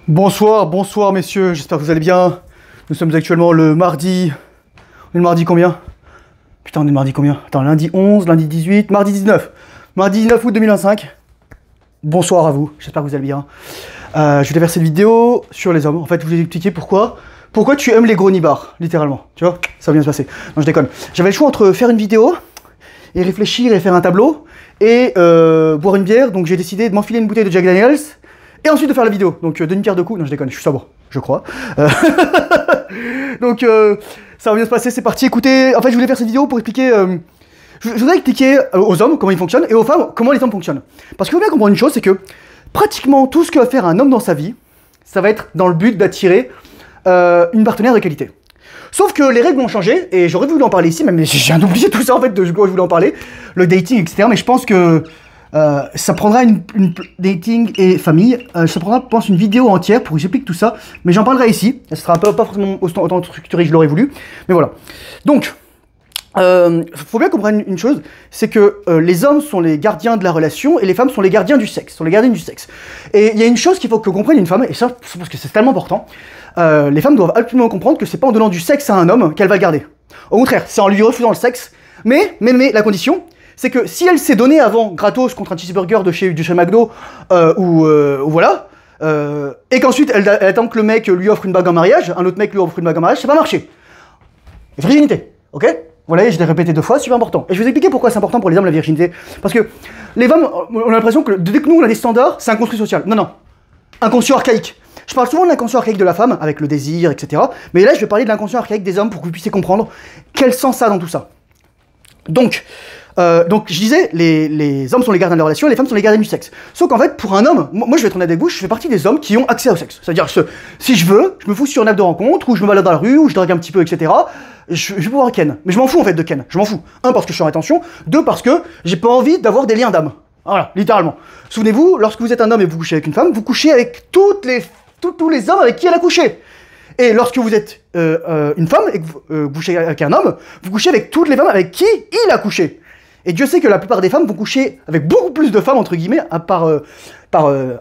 Bonsoir, bonsoir messieurs, j'espère que vous allez bien. Nous sommes actuellement le mardi... On est le mardi combien? Putain, on est le mardi combien? Attends, lundi 11, lundi 18, mardi 19. Mardi 19 août 2025. Bonsoir à vous, j'espère que vous allez bien. Je voulais faire cette vidéo sur les hommes. En fait, je vous ai expliqué pourquoi. Pourquoi tu aimes les gros nibards, littéralement. Tu vois, ça va bien se passer. Non, je déconne. J'avais le choix entre faire une vidéo et réfléchir et faire un tableau et boire une bière. Donc j'ai décidé de m'enfiler une bouteille de Jack Daniels et ensuite de faire la vidéo. Donc d'une pierre deux coups. Non, je déconne, je suis sobre, je crois. Donc ça va bien se passer, c'est parti. Écoutez, en fait, je voulais faire cette vidéo pour expliquer... je voudrais expliquer aux hommes comment ils fonctionnent et aux femmes comment les hommes fonctionnent. Parce qu'il faut bien comprendre une chose, c'est que pratiquement tout ce que va faire un homme dans sa vie, ça va être dans le but d'attirer une partenaire de qualité. Sauf que les règles vont changer, et j'aurais voulu en parler ici, mais j'ai viens d'oublier tout ça en fait, de quoi je voulais en parler, le dating, etc. Mais je pense que ça prendra une dating et famille, ça prendra, je pense, une vidéo entière pour que j'explique tout ça, mais j'en parlerai ici, ça sera un peu, pas forcément autant structuré que je l'aurais voulu, mais voilà. Donc, faut bien comprendre une chose, c'est que les hommes sont les gardiens de la relation et les femmes sont les gardiens du sexe, sont les gardiennes du sexe. Et il y a une chose qu'il faut que comprenne une femme, et ça, parce que c'est tellement important, les femmes doivent absolument comprendre que c'est pas en donnant du sexe à un homme qu'elle va le garder. Au contraire, c'est en lui refusant le sexe, mais la condition, c'est que si elle s'est donnée avant gratos contre un cheeseburger de chez McDo, ou voilà, et qu'ensuite elle attend que le mec lui offre une bague en mariage, un autre mec lui offre une bague en mariage, ça va marcher. Virginité, ok? Vous voyez, je l'ai répété 2 fois, c'est super important. Et je vais vous expliquer pourquoi c'est important pour les hommes la virginité. Parce que les femmes, on a l'impression que dès que nous on a des standards, c'est un construit social. Non, non. Inconscient archaïque. Je parle souvent de l'inconscient archaïque de la femme, avec le désir, etc. Mais là, je vais parler de l'inconscient archaïque des hommes pour que vous puissiez comprendre quel sens ça a dans tout ça. Donc je disais, les hommes sont les gardiens de la relation et les femmes sont les gardiennes du sexe. Sauf qu'en fait, pour un homme, moi je vais être honnête avec vous, je fais partie des hommes qui ont accès au sexe. C'est-à-dire, si je veux, je me fous sur une app de rencontre, ou je me balade dans la rue, ou je drague un petit peu, etc. Je vais pouvoir ken. Mais je m'en fous en fait de ken, je m'en fous. 1, parce que je suis en rétention, 2, parce que j'ai pas envie d'avoir des liens d'âme. Voilà, littéralement. Souvenez-vous, lorsque vous êtes un homme et vous couchez avec une femme, vous couchez avec tous les hommes avec qui elle a couché. Et lorsque vous êtes une femme et que vous couchez avec un homme, vous couchez avec toutes les femmes avec qui il a couché. Et Dieu sait que la plupart des femmes vont coucher avec beaucoup plus de femmes, entre guillemets, par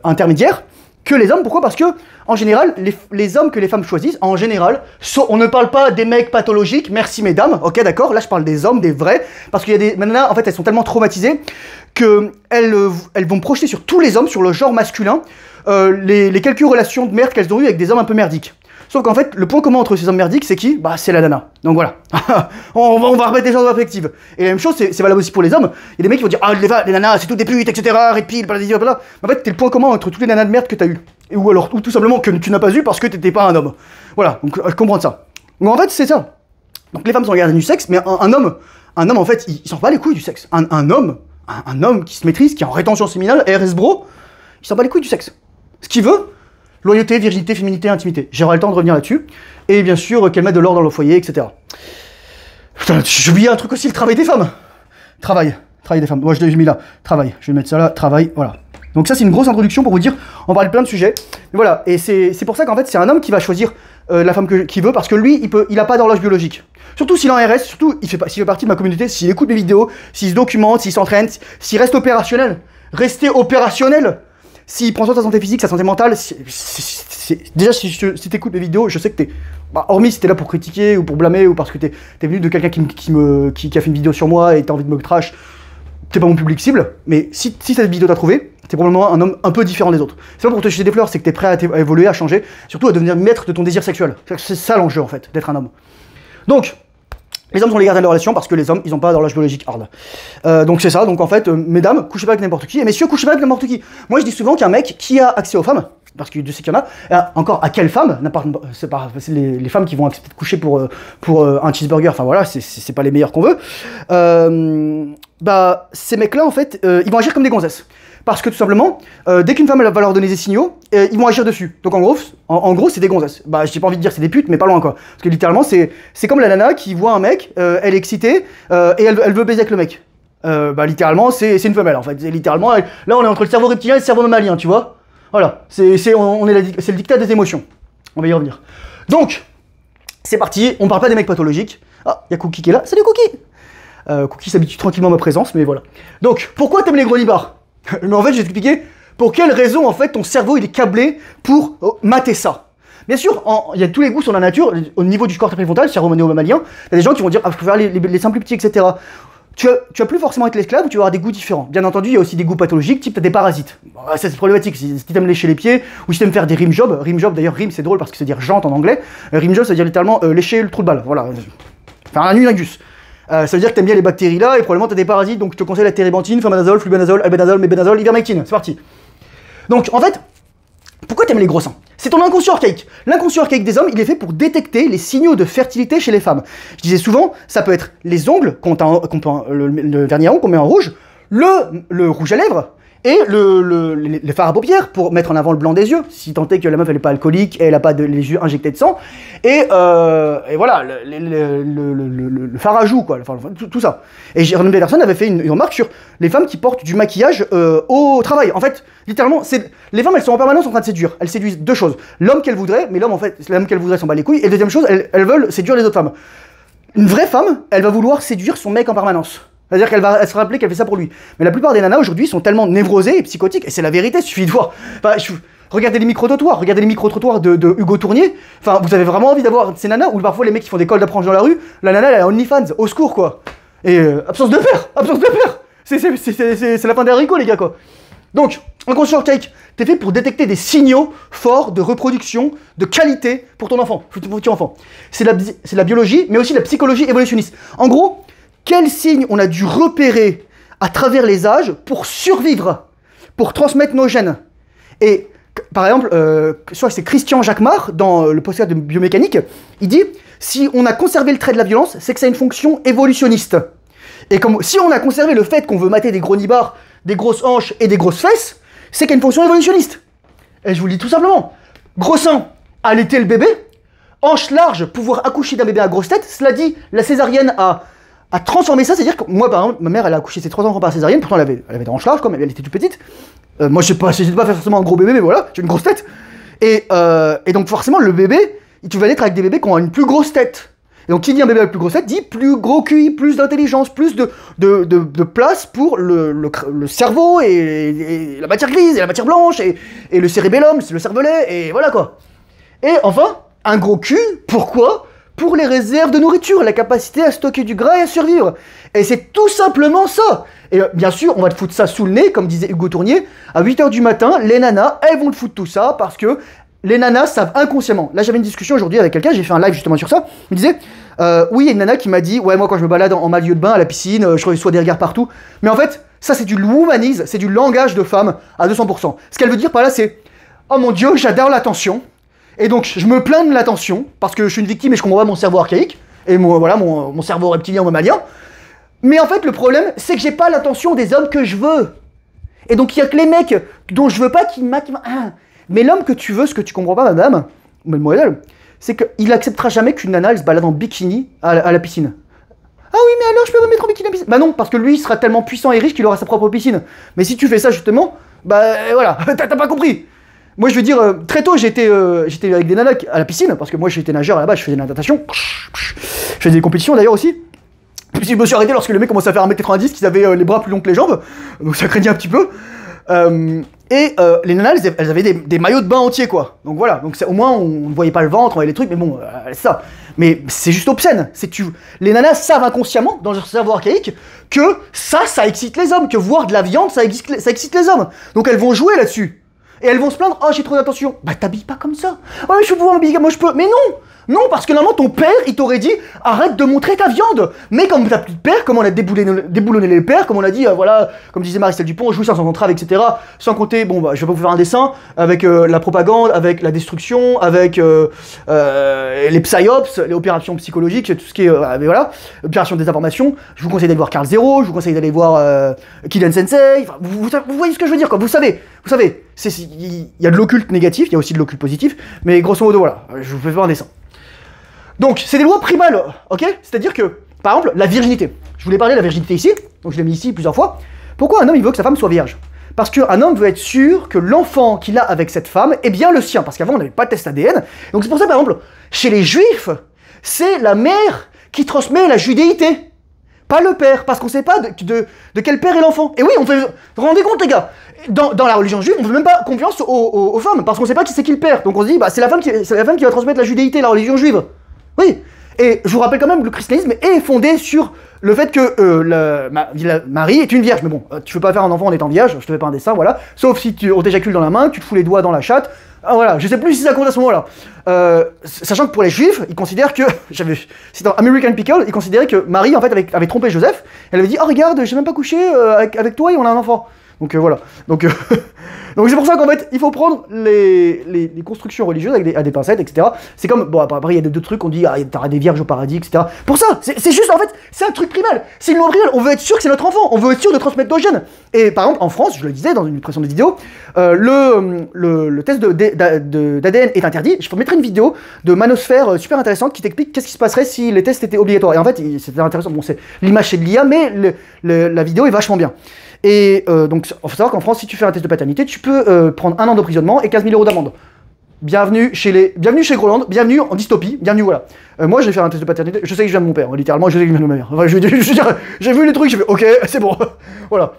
intermédiaire, que les hommes. Pourquoi? Parce que, en général, les hommes que les femmes choisissent, en général, on ne parle pas des mecs pathologiques, merci mesdames, ok d'accord, là je parle des hommes, des vrais, parce qu'il y a des... Maintenant, en fait, elles sont tellement traumatisées qu'elles vont projeter sur tous les hommes, sur le genre masculin, les quelques relations de merde qu'elles ont eues avec des hommes un peu merdiques. Sauf qu'en fait, le point commun entre ces hommes merdiques, c'est qui? Bah, c'est la nana. Donc voilà. on va remettre les choses en perspective. Et la même chose, c'est valable aussi pour les hommes. Il y a des mecs qui vont dire, ah, les nanas, c'est toutes des putes, etc. Red pill, blablabla. En fait, t'es le point commun entre toutes les nanas de merde que t'as eu. Ou alors, tout simplement que tu n'as pas eu parce que t'étais pas un homme. Voilà. Donc, je comprends ça. Donc en fait, c'est ça. Donc les femmes sont les gardiennes du sexe, mais un homme, en fait, il s'en bat les couilles du sexe. Un homme qui se maîtrise, qui est en rétention séminale, RS bro, il s'en bat les couilles du sexe. Ce qu'il veut, loyauté, virginité, féminité, intimité. J'aurai le temps de revenir là-dessus. Et bien sûr, qu'elle mette de l'ordre dans le foyer, etc. Putain, j'ai oublié un truc aussi, le travail des femmes. Travail des femmes. Moi, je l'ai mis là. Travail. Je vais mettre ça là. Travail. Voilà. Donc ça, c'est une grosse introduction pour vous dire, on parle de plein de sujets. Mais voilà. Et c'est pour ça qu'en fait, c'est un homme qui va choisir la femme qu'il veut, parce que lui, il a pas d'horloge biologique. Surtout s'il est en RS, surtout s'il fait partie de ma communauté, s'il écoute mes vidéos, s'il se documente, s'il s'entraîne, s'il reste opérationnel. Restez opérationnel. S'il prend soin de sa santé physique, sa santé mentale, déjà si tu écoutes mes vidéos, je sais que t'es... Bah, hormis si t'es là pour critiquer ou pour blâmer ou parce que t'es venu de quelqu'un qui a fait une vidéo sur moi et t'as envie de me trash, t'es pas mon public cible, mais si cette vidéo t'a trouvé, t'es probablement un homme un peu différent des autres. C'est pas pour te jeter des fleurs, c'est que t'es prêt à évoluer, à changer, surtout à devenir maître de ton désir sexuel. C'est ça l'enjeu en fait, d'être un homme. Donc, les hommes sont les gardiens de la relation parce que les hommes, ils ont pas d'horloge biologique hard. Donc c'est ça, donc en fait, mesdames, couchez pas avec n'importe qui, et messieurs, couchez pas avec n'importe qui. Moi je dis souvent qu'un mec qui a accès aux femmes, parce que je sais qu'il y en a, encore à quelle femme, c'est les femmes qui vont accepter de coucher pour un cheeseburger, enfin voilà, c'est pas les meilleurs qu'on veut, bah ces mecs-là en fait, ils vont agir comme des gonzesses. Parce que tout simplement, dès qu'une femme elle va leur donner des signaux, ils vont agir dessus. Donc en gros c'est des gonzesses. Bah j'ai pas envie de dire c'est des putes, mais pas loin quoi. Parce que littéralement c'est comme la nana qui voit un mec, elle est excitée, et elle veut baiser avec le mec. Bah littéralement c'est une femelle en fait. Littéralement, là on est entre le cerveau reptilien et le cerveau mammalien, tu vois. Voilà, c'est le dictat des émotions. On va y revenir. Donc, c'est parti, on parle pas des mecs pathologiques. Ah, il y a Cookie qui est là. Salut Cookie. Cookie s'habitue tranquillement à ma présence, mais voilà. Donc, pourquoi t'aimes les gros nibards? Mais en fait, je vais t'expliquer Pour quelle raison, en fait, ton cerveau, il est câblé pour mater ça? Bien sûr, il y a tous les goûts sur la nature, au niveau du cortex préfrontal, cerveau néo-mammalien, il y a des gens qui vont dire, ah, je préfère les seins plus petits, etc. Tu vas plus forcément être l'esclave, tu vas avoir des goûts différents. Bien entendu, il y a aussi des goûts pathologiques, type t'as des parasites. Bon, ça c'est problématique, si t'aimes lécher les pieds, ou si t'aimes faire des rim jobs. Rim job, d'ailleurs, rim c'est drôle parce que c'est dire jante en anglais. Rim job, ça veut dire littéralement lécher le trou de balle, voilà. Faire un unilingus. Ça veut dire que t'aimes bien les bactéries là, et probablement t'as des parasites, donc je te conseille la térébenthine, flubanazole, albendazole, mebendazole, ivermectine. C'est parti. Donc, en fait, pourquoi t'aimes les gros seins? C'est ton inconscient archaïque. L'inconscient archaïque des hommes, il est fait pour détecter les signaux de fertilité chez les femmes. Je disais souvent, ça peut être les ongles, le vernis à ongles qu'on met en rouge, le rouge à lèvres, et les fards à paupières pour mettre en avant le blanc des yeux, si tant est que la meuf elle n'est pas alcoolique et elle n'a pas les yeux injectés de sang, et voilà, le fard à joues, quoi, enfin, tout ça. Et Jordan Peterson avait fait une remarque sur les femmes qui portent du maquillage au travail. En fait, littéralement, les femmes elles sont en permanence en train de séduire. Elles séduisent deux choses. L'homme qu'elles voudraient, mais l'homme en fait, l'homme qu'elles voudraient s'en bat les couilles, et deuxième chose, elles veulent séduire les autres femmes. Une vraie femme, elle va vouloir séduire son mec en permanence. C'est-à-dire qu'elle va se rappeler qu'elle fait ça pour lui. Mais la plupart des nanas aujourd'hui sont tellement névrosées et psychotiques, et c'est la vérité, il suffit de voir. Enfin, regardez les micro-trottoirs, de Hugo Tournier. Enfin, vous avez vraiment envie d'avoir ces nanas, ou parfois les mecs qui font des cols d'approche dans la rue, la nana elle a OnlyFans, au secours quoi. Et absence de père. C'est la fin des haricots les gars quoi. Donc, inconscient archaïque, t'es fait pour détecter des signaux forts de reproduction, de qualité pour ton enfant, futur enfant. C'est la biologie, mais aussi la psychologie évolutionniste. En gros, quels signes on a dû repérer à travers les âges pour survivre, pour transmettre nos gènes. Et par exemple, soit c'est Christian Jacquemart dans le podcast de biomécanique, il dit si on a conservé le trait de la violence, c'est que ça a une fonction évolutionniste. Et comme si on a conservé le fait qu'on veut mater des gros nibards, des grosses hanches et des grosses fesses, c'est qu'il y a une fonction évolutionniste. Et je vous le dis tout simplement, gros sein, allaiter le bébé, hanche large, pouvoir accoucher d'un bébé à grosse tête, cela dit, la césarienne a transformé ça, c'est-à-dire que moi par exemple, ma mère elle a accouché ses 3 enfants par césarienne, pourtant elle avait des hanches larges comme elle était toute petite. Moi je sais pas faire forcément un gros bébé, mais voilà, j'ai une grosse tête. Et donc forcément le bébé, tu vas naître avec des bébés qui ont une plus grosse tête. Et donc qui dit un bébé avec plus grosse tête dit plus gros QI, plus d'intelligence, plus de place pour le cerveau et la matière grise et la matière blanche et le cérébellum, le cervelet et voilà quoi. Et enfin, un gros cul, pourquoi ? Pour les réserves de nourriture, la capacité à stocker du gras et à survivre. Et c'est tout simplement ça. Et bien sûr, on va te foutre ça sous le nez, comme disait Hugo Tournier, à 8h du matin, les nanas, elles vont te foutre tout ça parce que les nanas savent inconsciemment. Là, j'avais une discussion aujourd'hui avec quelqu'un, j'ai fait un live justement sur ça. Il me disait, oui, il y a une nana qui m'a dit, ouais, moi quand je me balade en maillot de bain à la piscine, je reçois des regards partout. Mais en fait, ça c'est du womanize, c'est du langage de femme à 200%. Ce qu'elle veut dire par là, c'est, oh mon Dieu, j'adore l'attention. Et donc, je me plains de l'attention, parce que je suis une victime et je comprends pas mon cerveau archaïque, et mon cerveau reptilien ou mammalien. Mais en fait, le problème, c'est que j'ai pas l'attention des hommes que je veux. Et donc, il y a que les mecs dont je veux pas qui Mais l'homme que tu veux, ce que tu comprends pas, madame, mademoiselle, c'est qu'il acceptera jamais qu'une nana elle se balade en bikini à la piscine. Ah oui, mais alors je peux me mettre en bikini à la piscine? Bah non, parce que lui, il sera tellement puissant et riche qu'il aura sa propre piscine. Mais si tu fais ça, justement, bah voilà, t'as pas compris. Moi, je veux dire, très tôt, j'étais avec des nanas à la piscine, parce que moi, j'étais nageur là-bas, je faisais de la natation. Je faisais des compétitions d'ailleurs aussi. Puis je me suis arrêté lorsque le mec commençait à faire 1m90, qu'ils avaient les bras plus longs que les jambes, donc ça craignait un petit peu. Les nanas, elles avaient des maillots de bain entiers, quoi. Donc voilà, donc au moins, on ne voyait pas le ventre, on voyait les trucs, mais bon, c'est ça. Mais c'est juste obscène. Les nanas savent inconsciemment, dans leur cerveau archaïque, que ça excite les hommes, que voir de la viande, ça excite les hommes. Donc elles vont jouer là-dessus. Et elles vont se plaindre, oh j'ai trop d'attention. Bah t'habilles pas comme ça. Ouais je peux pouvoir m'habiller comme moi je peux. Mais non. Non, parce que normalement ton père il t'aurait dit arrête de montrer ta viande. Mais comme t'as plus de père, comme on a déboulonné les pères, comme on a dit voilà, comme disait Maricel Dupont, jouissance sans entrave, etc. Sans compter, bon bah je vais pas vous faire un dessin, avec la propagande, avec la destruction, avec les psyops, les opérations psychologiques, tout ce qui est voilà, opération de désinformation. Je vous conseille d'aller voir Carl Zero, je vous conseille d'aller voir Kylian Sensei. Enfin, vous voyez ce que je veux dire quoi, vous savez. Il y a de l'occulte négatif, il y a aussi de l'occulte positif, mais grosso modo voilà, je vous fais faire un dessin. Donc, c'est des lois primales, ok? C'est-à-dire que, par exemple, la virginité. Je voulais parler de la virginité ici, donc je l'ai mis ici plusieurs fois. Pourquoi un homme, il veut que sa femme soit vierge? Parce qu'un homme veut être sûr que l'enfant qu'il a avec cette femme est bien le sien, parce qu'avant, on n'avait pas de test ADN. Donc c'est pour ça, par exemple, chez les juifs, c'est la mère qui transmet la judéité, pas le père, parce qu'on sait pas de quel père est l'enfant. Et oui, vous vous rendez compte, les gars? dans la religion juive, on fait même pas confiance aux femmes, parce qu'on sait pas qui c'est qui le père. Donc on se dit, bah c'est la femme qui va transmettre la judéité, la religion juive. Oui. Et je vous rappelle quand même, le christianisme est fondé sur le fait que Marie est une vierge. Mais bon, tu peux pas faire un enfant en étant vierge, je te fais pas un dessin, voilà. Sauf si on t'éjacule dans la main, tu te fous les doigts dans la chatte. Ah, voilà, je sais plus si ça compte à ce moment-là. Sachant que pour les juifs, ils considèrent que, c'est dans American Pickle, ils considéraient que Marie en fait avait trompé Joseph. Elle avait dit, oh regarde, j'ai même pas couché avec toi et on a un enfant. Donc voilà. Donc donc c'est pour ça qu'en fait, il faut prendre les constructions religieuses avec à des pincettes, etc. C'est comme, bon après il y a deux trucs, on dit, ah, t'auras des vierges au paradis, etc. Pour ça, c'est juste en fait, c'est un truc primal. C'est une loi primal, on veut être sûr que c'est notre enfant, on veut être sûr de transmettre nos gènes. Et par exemple, en France, je le disais dans une précédente vidéo, le test d'ADN est interdit. Je vous mettrai une vidéo de Manosphère super intéressante qui t'explique qu'est-ce qui se passerait si les tests étaient obligatoires. Et en fait, c'était intéressant, bon l'image c'est de l'IA, mais la vidéo est vachement bien. Et donc, il faut savoir qu'en France, si tu fais un test de paternité, tu peux prendre 1 an d'emprisonnement et 15 000 € d'amende. Bienvenue chez Groland, bienvenue en dystopie, bienvenue voilà. Moi, j'ai fait un test de paternité, je sais que je viens de mon père, littéralement, je sais que je viens de ma mère. Enfin, j'ai vu les trucs, j'ai fait, ok, c'est bon, voilà.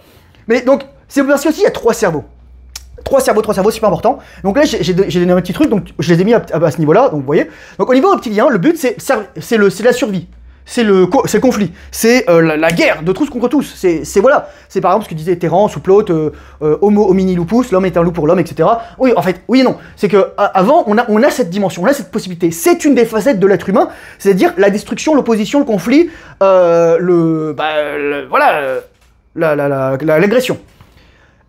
Mais donc, c'est parce qu'aussi, il y a 3 cerveaux. 3 cerveaux, super important. Donc là, j'ai donné un petit truc, donc je les ai mis à ce niveau-là, donc vous voyez. Donc au niveau reptilien, le but, c'est la survie. C'est le conflit, c'est la guerre de tous contre tous. C'est voilà, c'est par exemple ce que disait Terence ou Plaute, Homo homini lupus, l'homme est un loup pour l'homme, etc. Oui, en fait, oui et non. C'est que avant, on a cette dimension, on a cette possibilité. C'est une des facettes de l'être humain, c'est-à-dire la destruction, l'opposition, le conflit, l'agression.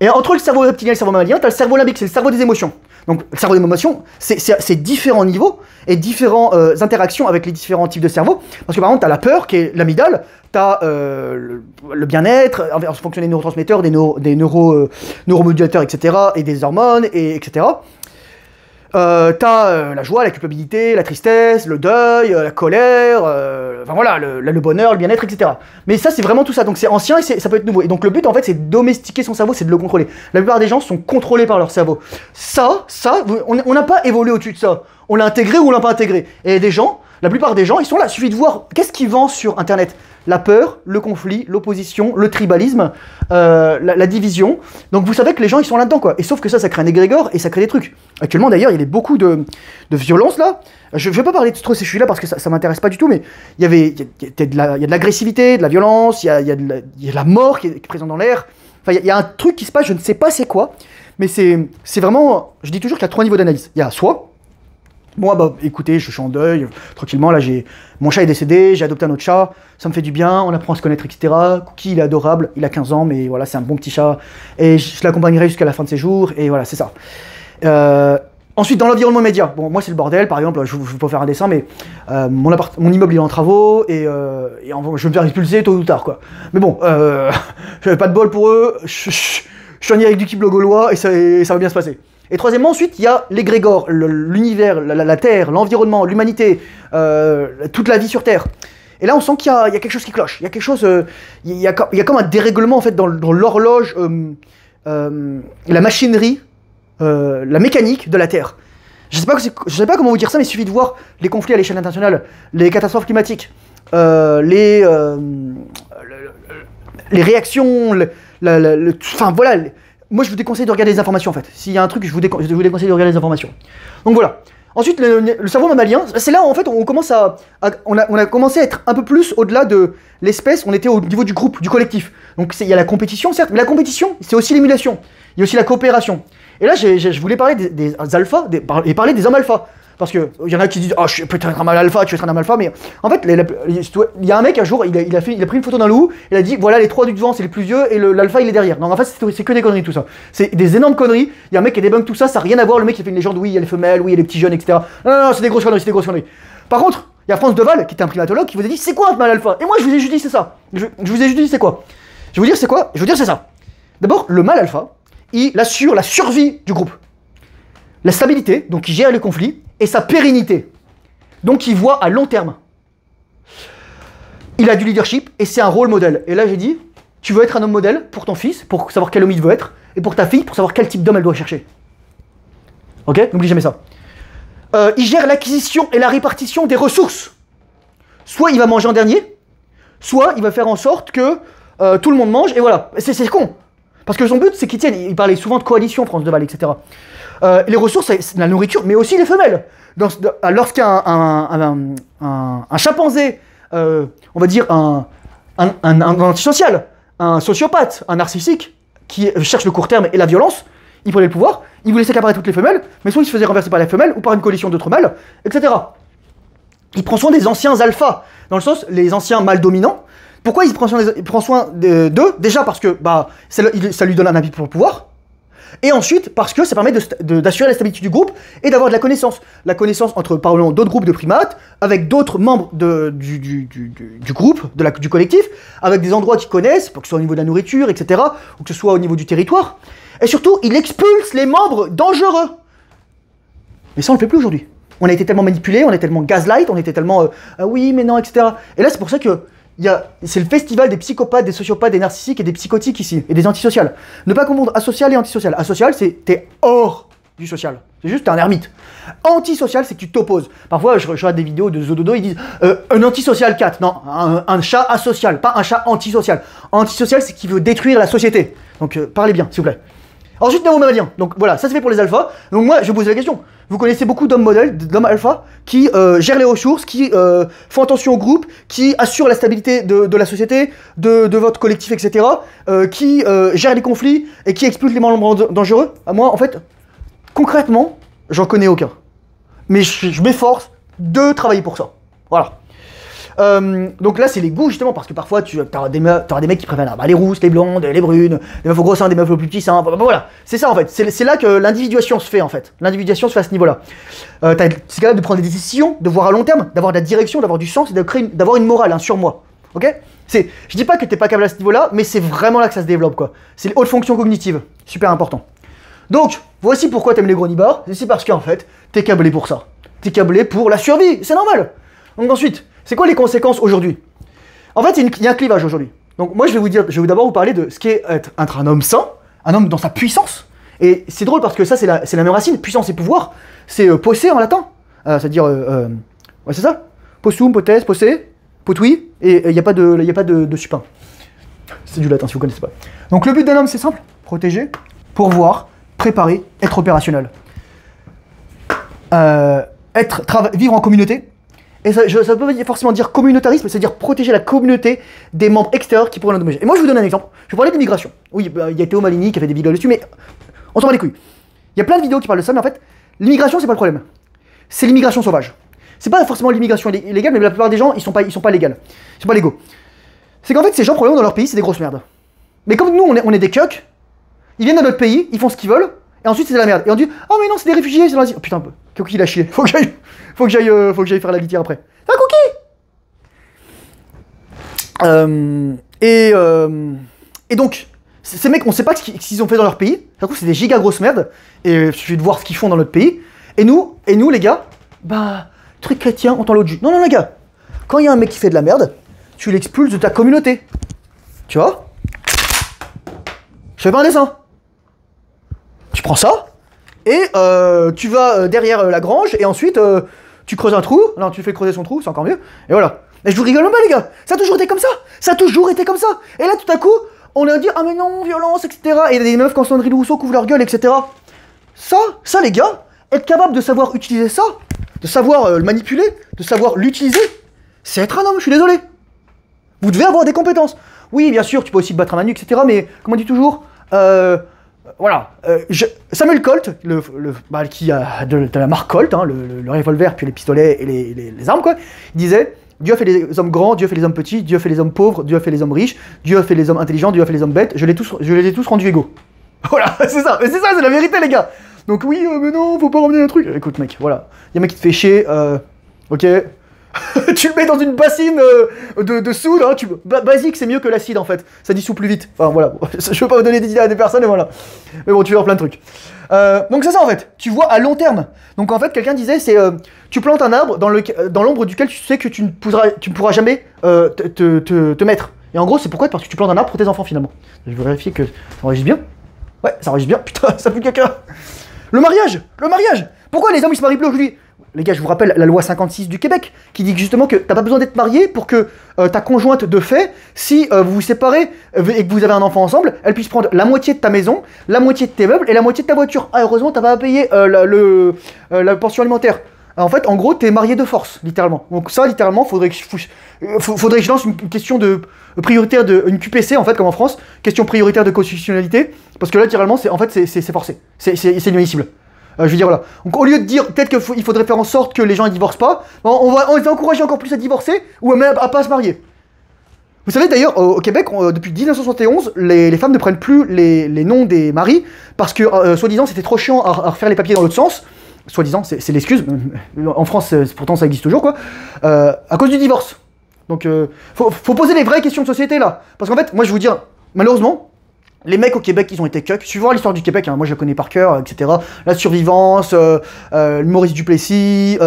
Et entre le cerveau reptilien et le cerveau mammalien, t'as le cerveau limbique, c'est le cerveau des émotions. Donc le cerveau des émotions, c'est différents niveaux et différentes interactions avec les différents types de cerveau. Parce que par exemple, t'as la peur qui est l'amygdale, t'as le bien-être, en fonction des neurotransmetteurs, des neuromodulateurs, etc. et des hormones, etc. T'as la joie, la culpabilité, la tristesse, le deuil, la colère, enfin voilà, le bonheur, le bien-être, etc. Mais ça, c'est vraiment tout ça. Donc c'est ancien et ça peut être nouveau. Et donc le but, en fait, c'est de domestiquer son cerveau, c'est de le contrôler. La plupart des gens sont contrôlés par leur cerveau. On n'a pas évolué au-dessus de ça. On l'a intégré ou on l'a pas intégré. Et des gens, la plupart des gens, ils sont là. Il suffit de voir qu'est-ce qui vend sur Internet. La peur, le conflit, l'opposition, le tribalisme, la division. Donc vous savez que les gens ils sont là-dedans quoi. Et sauf que ça crée un égrégore et ça crée des trucs. Actuellement d'ailleurs il y a beaucoup de violence là. Je vais pas parler de trop ces sujets là parce que ça m'intéresse pas du tout, mais il y a de l'agressivité, de la violence, il y a de la mort qui est présente dans l'air. Enfin il y a un truc qui se passe, je ne sais pas c'est quoi, mais c'est vraiment, je dis toujours qu'il y a 3 niveaux d'analyse. Il y a soit moi, bah écoutez, je suis en deuil, tranquillement, là mon chat est décédé, j'ai adopté un autre chat, ça me fait du bien, on apprend à se connaître, etc. Cookie, il est adorable, il a 15 ans, mais voilà, c'est un bon petit chat, et je l'accompagnerai jusqu'à la fin de ses jours, et voilà, c'est ça. Ensuite, dans l'environnement immédiat, bon, moi c'est le bordel, par exemple, je vais pas faire un dessin, mais mon immeuble il est en travaux, et je vais me faire expulser tôt ou tard, quoi. Mais bon, j'avais pas de bol pour eux, je suis en avec du kiblo gaulois, et ça va bien se passer. Et troisièmement, ensuite, il y a l'égrégore, l'univers, la Terre, l'environnement, l'humanité, toute la vie sur Terre. Et là, on sent qu'il y a quelque chose qui cloche. Il y a quelque chose, il y a comme un dérèglement en fait dans l'horloge, la machinerie, la mécanique de la Terre. Je sais pas comment vous dire ça, mais il suffit de voir les conflits à l'échelle internationale, les catastrophes climatiques, les réactions, enfin voilà. Moi, je vous déconseille de regarder les informations, en fait. S'il y a un truc, je vous déconseille de regarder les informations. Donc voilà. Ensuite, le cerveau mammalien, c'est là, en fait, on commence on a commencé à être un peu plus au-delà de l'espèce, on était au niveau du groupe, du collectif. Donc il y a la compétition, certes, mais la compétition, c'est aussi l'émulation. Il y a aussi la coopération. Et là, je voulais parler des alphas, et parler des hommes alphas. Parce que il y en a qui disent « Oh, je suis peut-être un mâle alpha, tu es un homme alpha », mais en fait, il y a un mec, un jour, il a pris une photo d'un loup, il a dit « Voilà, les 3 du devant, c'est les plus vieux, et l'alpha, il est derrière. » Donc en fait, c'est que des conneries, tout ça. C'est des énormes conneries, il y a un mec qui débunk tout ça, ça n'a rien à voir, le mec, il a fait une légende, oui, il y a les femelles, oui, il y a les petits jeunes, etc. Non, c'est des grosses conneries, Par contre, il y a France Deval, qui est un primatologue, qui vous a dit « C'est quoi un mâle alpha ?» Et moi, je vous ai juste dit « C'est ça. » Je vous ai juste dit « C'est quoi ?» Je vais vous dire c'est quoi ? Je veux dire c'est ça. D'abord, le mâle alpha, il assure la survie du groupe. La stabilité, donc il gère les conflits, et sa pérennité. Donc il voit à long terme. Il a du leadership et c'est un rôle modèle. Et là j'ai dit, tu veux être un homme modèle pour ton fils, pour savoir quel homme il veut être, et pour ta fille, pour savoir quel type d'homme elle doit chercher. Ok ? N'oublie jamais ça. Il gère l'acquisition et la répartition des ressources. Soit il va manger en dernier, soit il va faire en sorte que tout le monde mange, et voilà. C'est con. Parce que son but, c'est qu'ils tiennent. Il parlait souvent de coalition, France de Val, etc. Les ressources, c'est la nourriture, mais aussi les femelles. Lorsqu'un un chimpanzé, on va dire un antisocial, un sociopathe, un narcissique, qui cherche le court terme et la violence, il prenait le pouvoir, il voulait s'accaparer toutes les femelles, mais soit il se faisait renverser par les femelles, ou par une coalition d'autres mâles, etc. Il prend soin des anciens alphas, dans le sens, les anciens mâles dominants. Pourquoi il prend soin d'eux? Déjà parce que ça lui donne un appui pour le pouvoir, et ensuite parce que ça permet d'assurer la stabilité du groupe et d'avoir de la connaissance. La connaissance entre, par exemple, d'autres groupes de primates, avec d'autres membres du groupe, du collectif, avec des endroits qu'ils connaissent, pour que ce soit au niveau de la nourriture, etc., ou que ce soit au niveau du territoire. Et surtout, il expulse les membres dangereux. Mais ça, on le fait plus aujourd'hui. On a été tellement manipulés, on est tellement gaslight, on était tellement ah oui, mais non, etc. Et là, c'est pour ça que c'est le festival des psychopathes, des sociopathes, des narcissiques et des psychotiques ici, et des antisociales. Ne pas confondre asocial et antisocial. Asocial, c'est t'es hors du social. C'est juste t'es un ermite. Antisocial, c'est que tu t'opposes. Parfois, je regarde des vidéos de Zododo, ils disent un antisocial cat. Non, un chat asocial, pas un chat antisocial. Antisocial, c'est qu'il veut détruire la société. Donc parlez bien, s'il vous plaît. Ensuite, néo-mammalien. Donc voilà, ça c'est fait pour les alphas. Donc moi, je vous pose la question. Vous connaissez beaucoup d'hommes modèles, d'hommes alpha, qui gèrent les ressources, qui font attention au groupe, qui assurent la stabilité de la société, de votre collectif, etc., qui gèrent les conflits et qui expulsent les membres dangereux. Moi, en fait, concrètement, j'en connais aucun. Mais je m'efforce de travailler pour ça. Voilà. Donc là, c'est les goûts, justement, parce que parfois, t'auras des mecs qui préfèrent les rousses, les blondes, les brunes, les meufs aux gros seins, des meufs aux plus petits seins, voilà. C'est ça, en fait. C'est là que l'individuation se fait, en fait. L'individuation se fait à ce niveau-là. C'est capable de prendre des décisions, de voir à long terme, d'avoir de la direction, d'avoir du sens et d'avoir une morale, un surmoi. Ok? Je dis pas que t'es pas capable à ce niveau-là, mais c'est vraiment là que ça se développe, quoi. C'est les hautes fonctions cognitives. Super important. Donc, voici pourquoi t'aimes les gros nibards. C'est parce qu'en fait, t'es câblé pour ça. T'es câblé pour la survie. C'est normal. Donc ensuite, c'est quoi les conséquences aujourd'hui? En fait, il y a un clivage aujourd'hui. Donc moi, je vais d'abord vous parler de ce qu'est être un homme sain, un homme dans sa puissance. Et c'est drôle parce que ça, c'est la même racine, puissance et pouvoir. C'est posse en latin. C'est-à-dire, ouais, c'est ça. Possum, potes, posse, potui, et il n'y a pas de supin. C'est du latin si vous connaissez pas. Donc le but d'un homme, c'est simple. Protéger, pourvoir, préparer, être opérationnel. Vivre en communauté. Et ça ne peut pas forcément dire communautarisme, c'est-à-dire protéger la communauté des membres extérieurs qui pourraient l'endommager. Et moi, je vous donne un exemple. Je vais parler d'immigration. Oui, il y a Théo Malini qui a fait des vidéos dessus, mais on s'en bat les couilles. Il y a plein de vidéos qui parlent de ça, mais en fait, l'immigration, c'est pas le problème. C'est l'immigration sauvage. C'est pas forcément l'immigration illégale, mais la plupart des gens, ils sont pas légaux. Ils sont pas légaux. C'est qu'en fait, ces gens, probablement, dans leur pays, c'est des grosses merdes. Mais comme nous, on est des cucks, ils viennent dans notre pays, ils font ce qu'ils veulent, et ensuite, c'est de la merde. Et on dit, oh mais non, c'est des réfugiés, c'est l'asile. Oh putain, Cookie, il a chié. Faut que j'aille faire la litière après. C'est un Cookie. Et donc, ces mecs, on sait pas ce qu'ils ont fait dans leur pays. Ça se trouve, c'est des giga grosses merdes. Et il suffit de voir ce qu'ils font dans notre pays. Et nous, les gars, truc chrétien, on t'en l'autre jus. Non, les gars. Quand il y a un mec qui fait de la merde, tu l'expulses de ta communauté. Tu vois? Je fais pas un dessin. Tu prends ça, et tu vas derrière la grange, et ensuite, tu creuses un trou. Non, tu fais creuser son trou, c'est encore mieux. Et voilà. Et je vous rigole même pas, les gars. Ça a toujours été comme ça. Ça a toujours été comme ça. Et là, tout à coup, on a dit, ah mais non, violence, etc. Et il y a des meufs quand Sandrine Rousseau couvrent leur gueule, etc. Ça, les gars, être capable de savoir utiliser ça, de savoir le manipuler, de savoir l'utiliser, c'est être un homme, je suis désolé. Vous devez avoir des compétences. Oui, bien sûr, tu peux aussi te battre à main nue, etc. Mais, comme on dit toujours, voilà, Samuel Colt, qui a de la marque Colt, hein, le revolver, puis les pistolets et les armes, quoi, il disait, Dieu a fait les hommes grands, Dieu a fait les hommes petits, Dieu a fait les hommes pauvres, Dieu a fait les hommes riches, Dieu a fait les hommes intelligents, Dieu a fait les hommes bêtes, je les ai tous rendus égaux. Voilà, c'est ça, c'est la vérité, les gars. Donc oui, mais non, faut pas ramener un truc. Écoute, mec, voilà, il y a un mec qui te fait chier, ok. Tu le mets dans une bassine de soude, hein, basique c'est mieux que l'acide en fait, ça dissout plus vite. Enfin voilà, je veux pas vous donner des idées à des personnes et voilà. Mais bon, tu vas voir plein de trucs. Donc c'est ça en fait, tu vois à long terme. Donc en fait, quelqu'un disait, c'est tu plantes un arbre dans l'ombre duquel tu sais que tu ne pourras jamais te mettre. Et en gros, c'est pourquoi? Parce que tu plantes un arbre pour tes enfants finalement. Je vais vérifier que ça enregistre bien. Ouais, ça enregistre bien, putain, ça pue caca. Le mariage. Pourquoi les hommes ils se marient plus aujourd'hui? Les gars, je vous rappelle la loi 56 du Québec, qui dit justement que t'as pas besoin d'être marié pour que ta conjointe de fait, si vous vous séparez et que vous avez un enfant ensemble, elle puisse prendre la moitié de ta maison, la moitié de tes meubles et la moitié de ta voiture. Ah, heureusement, t'as pas à payer la pension alimentaire. En fait, en gros, t'es marié de force, littéralement. Donc ça, littéralement, faudrait que je lance une question de prioritaire une QPC, en fait, comme en France, question prioritaire de constitutionnalité, parce que là, littéralement, c'est forcé, c'est inadmissible. Je veux dire, voilà. Donc, au lieu de dire peut-être qu'il faudrait faire en sorte que les gens ne divorcent pas, on va les encourager encore plus à divorcer ou même à pas se marier. Vous savez d'ailleurs, au Québec, depuis 1971, les femmes ne prennent plus les noms des maris parce que, soi-disant, c'était trop chiant à refaire les papiers dans l'autre sens. Soi-disant, c'est l'excuse. En France, pourtant, ça existe toujours, quoi. À cause du divorce. Donc, faut poser les vraies questions de société, là. Parce qu'en fait, moi, je vais vous dire, malheureusement, les mecs au Québec, ils ont été cucks. Suivant l'histoire du Québec, hein, moi je la connais par cœur, etc. La survivance, Maurice Duplessis,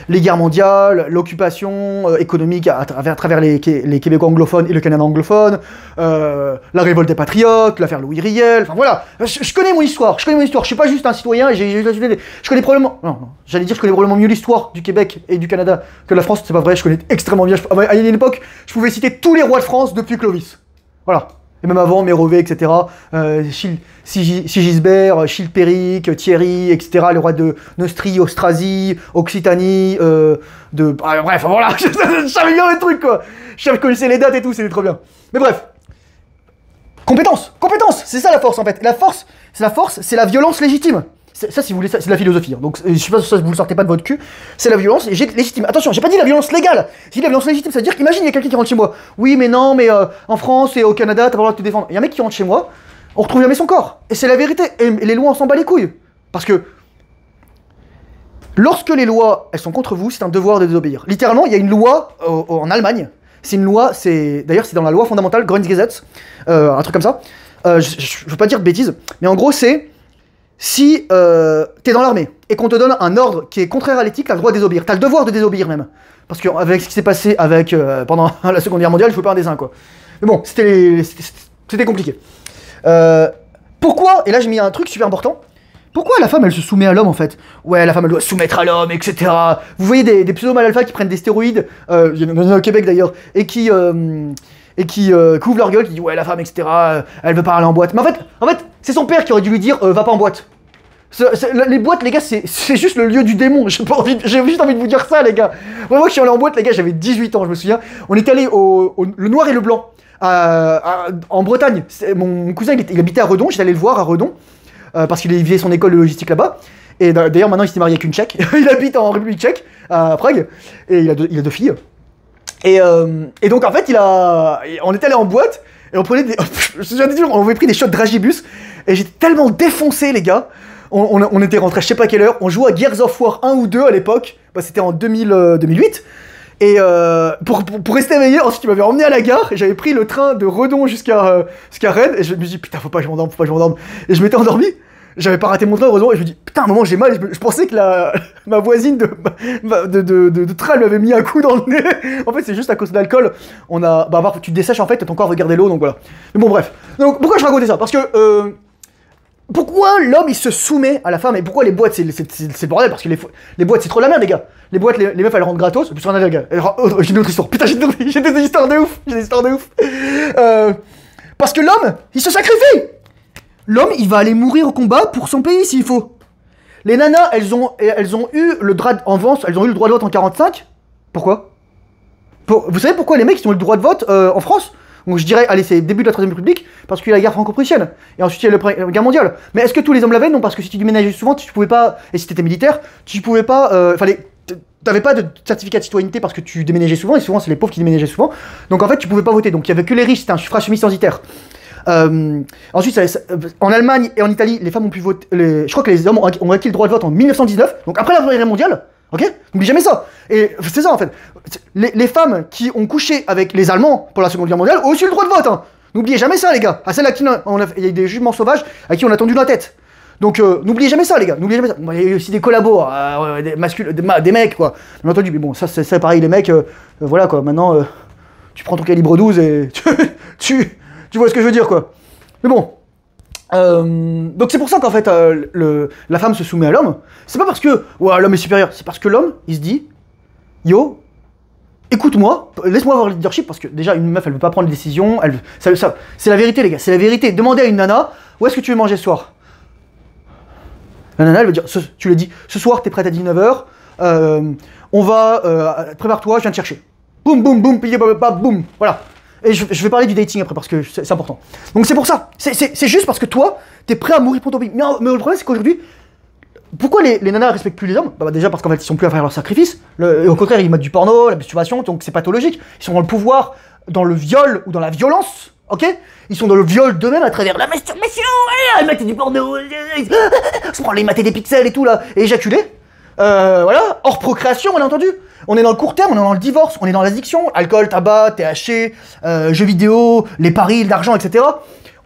les guerres mondiales, l'occupation économique à travers les Québécois anglophones et le Canada anglophone, la révolte des patriotes, l'affaire Louis Riel, enfin voilà. Je connais mon histoire, je suis pas juste un citoyen, je connais probablement... Non, j'allais dire je connais probablement mieux l'histoire du Québec et du Canada que de la France, c'est pas vrai, je connais extrêmement bien. À une époque, je pouvais citer tous les rois de France depuis Clovis. Voilà. Et même avant, Mérovée, etc., Sigisbert, Chilpéric, Thierry, etc., les rois de Neustrie, Austrasie, Occitanie, bref, voilà, je savais bien les trucs, quoi. Je connaissais les dates et tout, c'était trop bien. Mais bref. Compétence, c'est ça la force, en fait. La force, c'est la violence légitime. Ça, si vous voulez, c'est de la philosophie. Hein. Donc, je sais pas si vous le sortez pas de votre cul. C'est la violence légitime. Attention, j'ai pas dit la violence légale. J'ai dit la violence légitime. C'est-à-dire qu'imagine, il y a quelqu'un qui rentre chez moi. Oui, mais non, mais en France et au Canada, t'as pas le droit de te défendre. Il y a un mec qui rentre chez moi, on retrouve jamais son corps. Et c'est la vérité. Et les lois, on s'en bat les couilles. Parce que lorsque les lois, elles sont contre vous, c'est un devoir de désobéir. Littéralement, il y a une loi en Allemagne. C'est une loi, d'ailleurs, c'est dans la loi fondamentale, Grundgesetz, un truc comme ça. Je veux pas dire de bêtises, mais en gros, c'est. Si t'es dans l'armée et qu'on te donne un ordre qui est contraire à l'éthique, t'as le droit de désobéir. T'as le devoir de désobéir même. Parce qu'avec ce qui s'est passé pendant la Seconde Guerre mondiale, il faut pas un dessin, quoi. Mais bon, c'était compliqué. Pourquoi, et là j'ai mis un truc super important, pourquoi la femme elle se soumet à l'homme en fait? Ouais, la femme elle doit se soumettre à l'homme, etc. Vous voyez des pseudo-mâles alpha qui prennent des stéroïdes, il y en a au Québec d'ailleurs, et qui couvrent leur gueule, qui disent ouais la femme, etc. Elle veut pas aller en boîte. Mais en fait, c'est son père qui aurait dû lui dire va pas en boîte. Les boîtes, les gars, c'est juste le lieu du démon. J'ai juste envie de vous dire ça, les gars. Moi, je suis allé en boîte, les gars, j'avais 18 ans, je me souviens. On est allé le noir et le blanc, en Bretagne. Mon cousin, il habitait à Redon, j'étais allé le voir à Redon, parce qu'il faisait son école de logistique là-bas. Et d'ailleurs, maintenant, il s'est marié avec une Tchèque. Il habite en République tchèque, à Prague, et il a deux filles. Et donc, en fait, on était allé en boîte, et on prenait on avait pris des shots de Dragibus, et j'étais tellement défoncé, les gars. On était rentré je sais pas quelle heure, on jouait à Gears of War 1 ou 2 à l'époque, c'était en 2008, et pour rester éveillé, ensuite il m'avait emmené à la gare, et j'avais pris le train de Redon jusqu'à Rennes, et je me suis dit putain faut pas que je m'endorme, et je m'étais endormi, j'avais pas raté mon train heureusement, et je me dis putain à un moment j'ai mal, je pensais que ma voisine de train lui avait mis un coup dans le nez, en fait c'est juste à cause de l'alcool, tu te dessèches en fait, et ton corps veut garder l'eau, donc voilà. Mais bon bref, donc pourquoi je racontais ça? Parce que pourquoi l'homme il se soumet à la femme et pourquoi les boîtes c'est le bordel? Parce que les boîtes c'est trop la merde les gars. Les boîtes les meufs elles rentrent gratos. Plus rien à dire les gars. J'ai une autre histoire. Putain j'ai des histoires de ouf. Parce que l'homme il se sacrifie. L'homme il va aller mourir au combat pour son pays s'il faut. Les nanas elles ont eu le droit en France, elles ont eu le droit de vote en 45. Pourquoi? Vous savez pourquoi les mecs ils ont eu le droit de vote en France? Donc je dirais, allez, c'est le début de la Troisième République, parce qu'il y a la guerre franco-prussienne, et ensuite il y a la guerre mondiale. Mais est-ce que tous les hommes l'avaient? Non, parce que si tu déménageais souvent, tu pouvais pas, et si t'étais militaire, tu pouvais pas, t'avais pas de certificat de citoyenneté parce que tu déménageais souvent, et souvent c'est les pauvres qui déménageaient souvent, donc en fait tu pouvais pas voter, donc il y avait que les riches, c'était un suffrage semi-censitaire. Ensuite, en Allemagne et en Italie, les femmes ont pu voter, je crois que les hommes ont acquis le droit de vote en 1919, donc après la Première Guerre mondiale. Ok? N'oublie jamais ça. Et c'est ça en fait. Les femmes qui ont couché avec les Allemands pour la Seconde Guerre mondiale ont aussi le droit de vote. Hein. N'oubliez jamais ça les gars. À celle à qui il y a eu des jugements sauvages à qui on a tendu la tête. Donc n'oubliez jamais ça les gars. N'oubliez jamais ça. Il y a eu aussi des collabos, des mecs quoi. Bien entendu. Mais bon ça c'est pareil les mecs. Voilà quoi. Maintenant tu prends ton calibre 12 et tu vois ce que je veux dire quoi. Mais bon. Donc c'est pour ça qu'en fait la femme se soumet à l'homme. C'est pas parce que ouais, l'homme est supérieur, c'est parce que l'homme il se dit yo, écoute-moi, laisse-moi avoir le leadership parce que déjà une meuf elle veut pas prendre de décision, c'est la vérité les gars, c'est la vérité. Demandez à une nana où est-ce que tu veux manger ce soir. La nana elle veut dire, tu lui dis ce soir t'es prête à 19h, on va, prépare-toi, je viens te chercher. Boum boum boum, boum, voilà. Et je vais parler du dating après parce que c'est important. Donc c'est pour ça. C'est juste parce que toi, t'es prêt à mourir pour ton pays. Mais le problème, c'est qu'aujourd'hui, pourquoi les nanas respectent plus les hommes? Bah déjà parce qu'en fait, ils sont plus à faire leur sacrifice. Et au contraire, ils mettent du porno, la masturbation, donc c'est pathologique. Ils sont dans le pouvoir, dans le viol ou dans la violence. Ok? Ils sont dans le viol d'eux-mêmes à travers la masturbation. Ils mettent du porno. Ils se prennent les mater des pixels et tout là. Et éjaculer. Voilà, hors procréation, bien entendu. On est dans le court terme, on est dans le divorce, on est dans l'addiction, alcool, tabac, THC, jeux vidéo, les paris, l'argent, etc.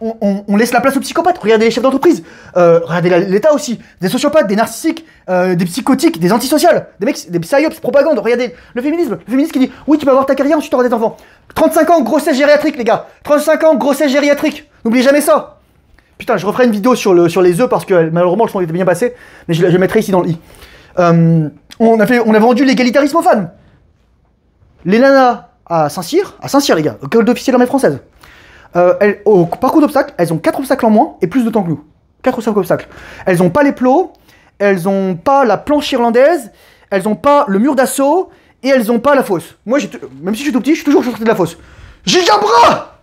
On laisse la place aux psychopathes. Regardez les chefs d'entreprise, regardez l'État aussi, des sociopathes, des narcissiques, des psychotiques, des antisociales, des mecs, des psyops, propagande. Regardez le féminisme qui dit oui, tu peux avoir ta carrière, ensuite tu auras des enfants. 35 ans, grossesse gériatrique, les gars. 35 ans, grossesse gériatrique. N'oubliez jamais ça. Putain, je referai une vidéo sur les œufs parce que malheureusement le son était bien passé, mais je mettrai ici dans le i. On a vendu l'égalitarisme aux femmes. Les nanas à Saint-Cyr, les gars, école d'officier de l'armée française, au parcours d'obstacles, elles ont 4 obstacles en moins et plus de temps que nous. 4 ou 5 obstacles. Elles ont pas les plots, elles ont pas la planche irlandaise, elles ont pas le mur d'assaut et elles ont pas la fosse. Moi, même si je suis tout petit, je suis toujours sorti de la fosse. J'ai un bras.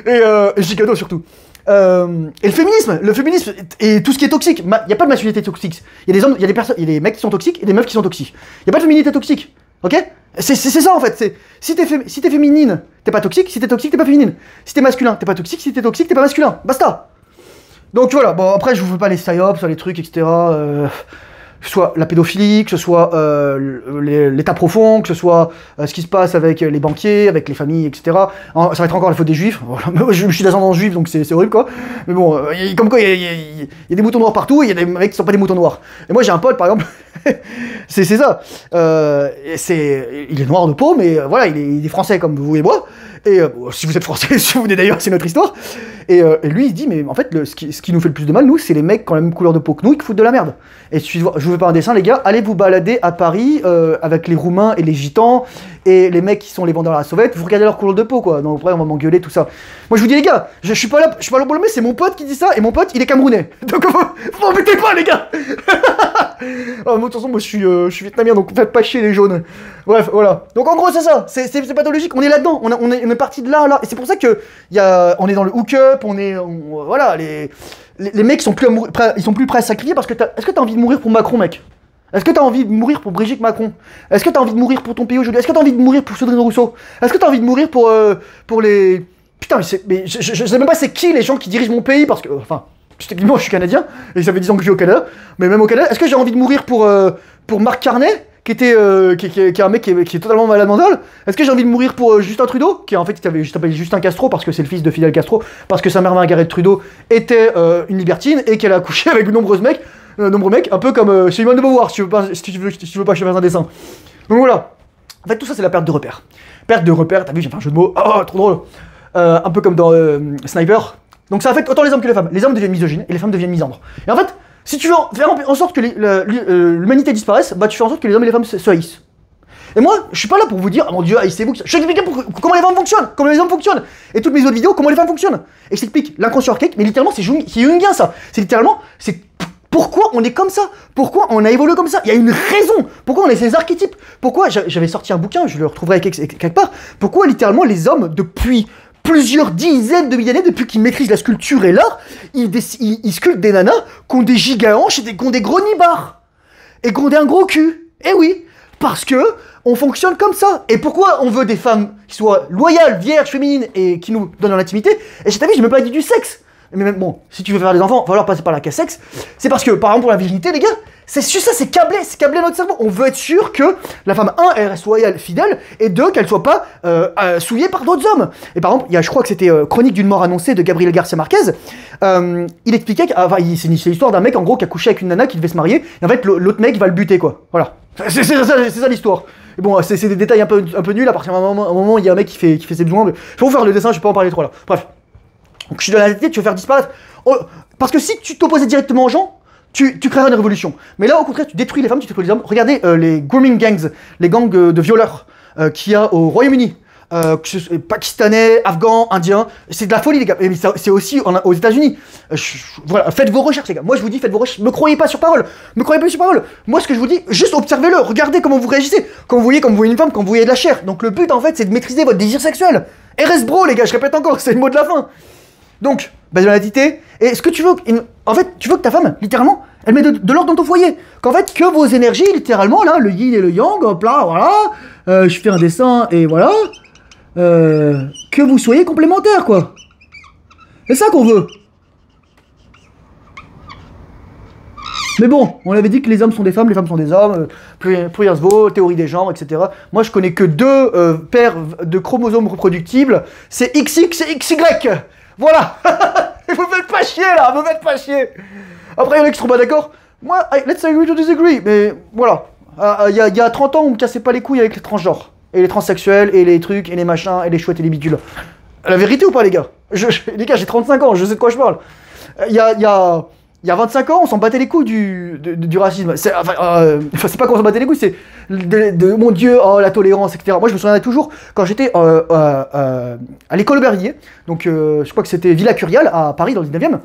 Et j'ai cadeau surtout. Et le féminisme et tout ce qui est toxique, il n'y a pas de masculinité toxique. Il y a des hommes, il y a des mecs qui sont toxiques et des meufs qui sont toxiques. Il n'y a pas de féminité toxique, ok? C'est ça en fait. Si t'es féminine, t'es pas toxique. Si t'es toxique, t'es pas féminine. Si t'es masculin, t'es pas toxique. Si t'es toxique, t'es pas masculin. Basta. Donc voilà. Bon après, je vous fais pas les psyops, sur les trucs, etc. Que ce soit la pédophilie, que ce soit l'état profond, que ce soit ce qui se passe avec les banquiers, avec les familles, etc. Ça va être encore la faute des juifs. Voilà. Je suis d'ascendance juive, donc c'est horrible, quoi. Mais bon, comme quoi, il y a des moutons noirs partout, et il y a des mecs qui sont pas des moutons noirs. Et moi, j'ai un pote, par exemple, c'est ça. Il est noir de peau, mais voilà, il est français comme vous et moi. Et si vous êtes français, si vous venez d'ailleurs, c'est notre histoire. Et lui, il dit, mais en fait, ce qui nous fait le plus de mal, nous, c'est les mecs qui ont la même couleur de peau que nous et qui foutent de la merde. Et je vous fais pas un dessin, les gars, allez vous balader à Paris avec les Roumains et les Gitans et les mecs qui sont les vendeurs à la sauvette, vous regardez leur couleur de peau, quoi. Donc après, on va m'engueuler, tout ça. Moi, je vous dis, les gars, je suis pas là pour le mettre, c'est mon pote qui dit ça, et mon pote, il est camerounais. Donc, vous m'embêtez pas, les gars. Moi, de toute façon, moi, je suis vietnamien, donc faites pas chier les jaunes. Bref, voilà. Donc, en gros, c'est ça. C'est pathologique. On est là-dedans. On est parti de là. Et c'est pour ça que on est dans le hook-up. Voilà, les mecs sont ils sont plus prêts à sacrifier parce que est-ce que t'as envie de mourir pour Macron, mec? Est-ce que t'as envie de mourir pour Brigitte Macron? Est-ce que t'as envie de mourir pour ton pays aujourd'hui? Est-ce que t'as envie de mourir pour Sandrine Rousseau? Est-ce que t'as envie de mourir pour les... Putain, mais je sais même pas c'est qui les gens qui dirigent mon pays parce que... Enfin, techniquement, je suis canadien et ça fait 10 ans que je vis au Canada. Mais même au Canada, est-ce que j'ai envie de mourir pour Marc Carnet qui est un mec qui est totalement malade mental? Est-ce que j'ai envie de mourir pour Justin Trudeau, qui en fait s'appelle Justin Castro parce que c'est le fils de Fidel Castro, parce que sa mère Margaret Trudeau était une libertine et qu'elle a couché avec de nombreux mecs, un peu comme Simone de Beauvoir, si tu veux pas que je fasse un dessin. Donc voilà. En fait, tout ça, c'est la perte de repères. Perte de repères, t'as vu, j'ai fait un jeu de mots, oh, trop drôle. Un peu comme dans Sniper. Donc ça affecte autant les hommes que les femmes. Les hommes deviennent misogynes et les femmes deviennent misandres. Et en fait, si tu veux faire en sorte que l'humanité disparaisse, bah tu fais en sorte que les hommes et les femmes se haïssent. Et moi, je suis pas là pour vous dire, ah mon dieu, haïssez-vous. Je t'explique comment les femmes fonctionnent, comment les hommes fonctionnent. Et toutes mes autres vidéos, comment les femmes fonctionnent. Et je t'explique l'inconscient archaïque, mais littéralement, c'est jungien ça. C'est littéralement, c'est pourquoi on est comme ça. Pourquoi on a évolué comme ça. Il y a une raison. Pourquoi on est ces archétypes. Pourquoi, j'avais sorti un bouquin, je le retrouverai quelque part. Pourquoi littéralement les hommes, depuis plusieurs dizaines de milliers d'années, depuis qu'ils maîtrisent la sculpture et l'art, ils sculptent des nanas qui ont des giga-hanches et qui ont des gros nibards. Et qui ont un gros cul. Eh oui, parce que on fonctionne comme ça. Et pourquoi on veut des femmes qui soient loyales, vierges, féminines et qui nous donnent l'intimité? Et j'ai vu, j'ai même pas dit du sexe. Mais même, bon, si tu veux faire des enfants, il va falloir passer par la case sexe. C'est parce que, par exemple, pour la virginité, les gars, c'est juste ça, c'est câblé à notre cerveau. On veut être sûr que la femme, elle reste loyale, fidèle, et deux, qu'elle soit pas souillée par d'autres hommes. Et par exemple, je crois que c'était Chronique d'une mort annoncée de Gabriel Garcia Marquez. Il expliquait c'est l'histoire d'un mec, en gros, qui a couché avec une nana qui devait se marier, et en fait, l'autre mec va le buter, quoi. Voilà. C'est ça l'histoire. Et bon, c'est des détails un peu nuls, à partir d'un moment, il y a un mec qui fait ses besoins. Mais je vais vous faire le dessin, je vais pas en parler trop là. Bref. Donc je suis dans la tête, tu veux faire disparaître. Oh, parce que si tu t'opposais directement aux gens, tu créerais une révolution. Mais là, au contraire, tu détruis les femmes, tu détruis les hommes. Regardez les grooming gangs, les gangs de violeurs qu'il y a au Royaume-Uni. Pakistanais, afghans, indiens, c'est de la folie les gars, mais c'est aussi aux États-Unis. Voilà, faites vos recherches les gars. Moi je vous dis, faites vos recherches. Me croyez pas sur parole. Me croyez pas sur parole. Moi ce que je vous dis, juste observez-le, regardez comment vous réagissez. Quand vous voyez une femme, quand vous voyez de la chair. Donc le but en fait, c'est de maîtriser votre désir sexuel. RS bro les gars, je répète encore, c'est le mot de la fin. Donc, basalité. Et ce que tu veux, en fait, tu veux que ta femme, littéralement, elle met de l'ordre dans ton foyer. Qu'en fait, que vos énergies, littéralement, là, le yin et le yang, hop là, voilà. Je fais un dessin et voilà. Que vous soyez complémentaires, quoi. C'est ça qu'on veut. Mais bon, on avait dit que les hommes sont des femmes, les femmes sont des hommes, Priasvo, théorie des genres, etc. Moi, je connais que deux paires de chromosomes reproductibles, c'est XX et XY. Voilà. Vous me faites pas chier, là, vous me faites pas chier. Après, il y en a qui seront pas d'accord. Moi, let's agree to disagree, mais voilà. Il y a 30 ans, on me cassait pas les couilles avec les transgenres. Et les transsexuels, et les trucs, et les machins, et les chouettes, et les bidules. La vérité ou pas, les gars? Les gars, j'ai 35 ans, je sais de quoi je parle. Il y a 25 ans, on s'en battait les couilles du racisme. C'est pas qu'on s'en battait les couilles, c'est mon Dieu, oh, la tolérance, etc. Moi, je me souviens toujours, quand j'étais à l'école Aubervilliers, donc je crois que c'était Villa Curial, à Paris, dans le 19e,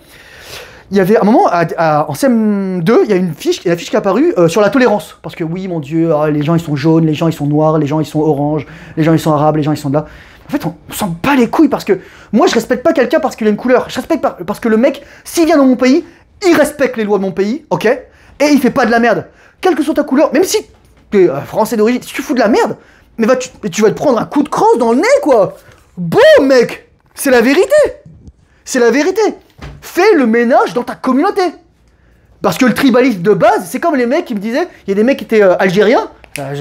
il y avait un moment, en CM2, il y a une fiche qui est apparue sur la tolérance. Parce que oui, mon Dieu, les gens ils sont jaunes, les gens ils sont noirs, les gens ils sont oranges, les gens ils sont arabes, les gens ils sont de là. En fait, on s'en bat les couilles parce que moi je respecte pas quelqu'un parce qu'il a une couleur. Je respecte pas, parce que le mec, s'il vient dans mon pays, il respecte les lois de mon pays, ok? Et il fait pas de la merde. Quelle que soit ta couleur, même si t'es français d'origine, si tu fous de la merde, mais tu vas te prendre un coup de crosse dans le nez, quoi! Bon, mec! C'est la vérité! C'est la vérité! Fais le ménage dans ta communauté. Parce que le tribalisme de base, c'est comme les mecs qui me disaient, il y a des mecs qui étaient algériens,